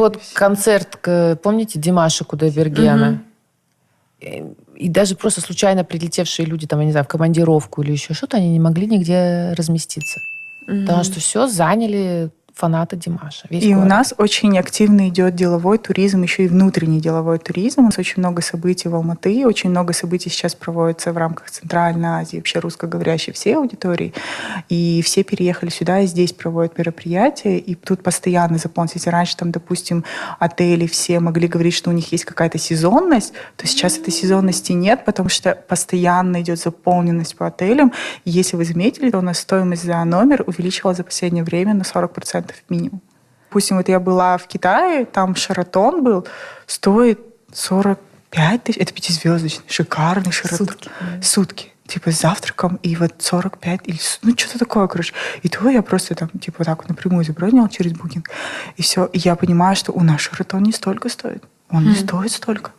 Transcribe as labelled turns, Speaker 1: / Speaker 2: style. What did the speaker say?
Speaker 1: Вот концерт, помните, Димаша Кудайбергена? И даже просто случайно прилетевшие люди, там, я не знаю, в командировку или еще что-то, они не могли нигде разместиться. Потому что все заняли фанаты Димаша. Весь
Speaker 2: И
Speaker 1: город.
Speaker 2: у нас очень активно идет деловой туризм, еще и внутренний деловой туризм. У нас очень много событий в Алматы, очень много событий сейчас проводится в рамках Центральной Азии, вообще русскоговорящей всей аудитории. И все переехали сюда и здесь проводят мероприятия. И тут постоянно заполнить. Если раньше, там, допустим, отели все могли говорить, что у них есть какая-то сезонность, то сейчас этой сезонности нет, потому что постоянно идет заполненность по отелям. И если вы заметили, то у нас стоимость за номер увеличилась за последнее время на 40% минимум. Допустим, вот я была в Китае, там Шератон был, стоит 45 тысяч. Это 5-звездочный, шикарный Шератон. Сутки. Типа с завтраком, и вот 45, или, ну, что-то такое, короче. И то я просто там, типа, вот так вот напрямую забронила через букинг. И все. И я понимаю, что у нас Шератон не столько стоит. Он не стоит столько.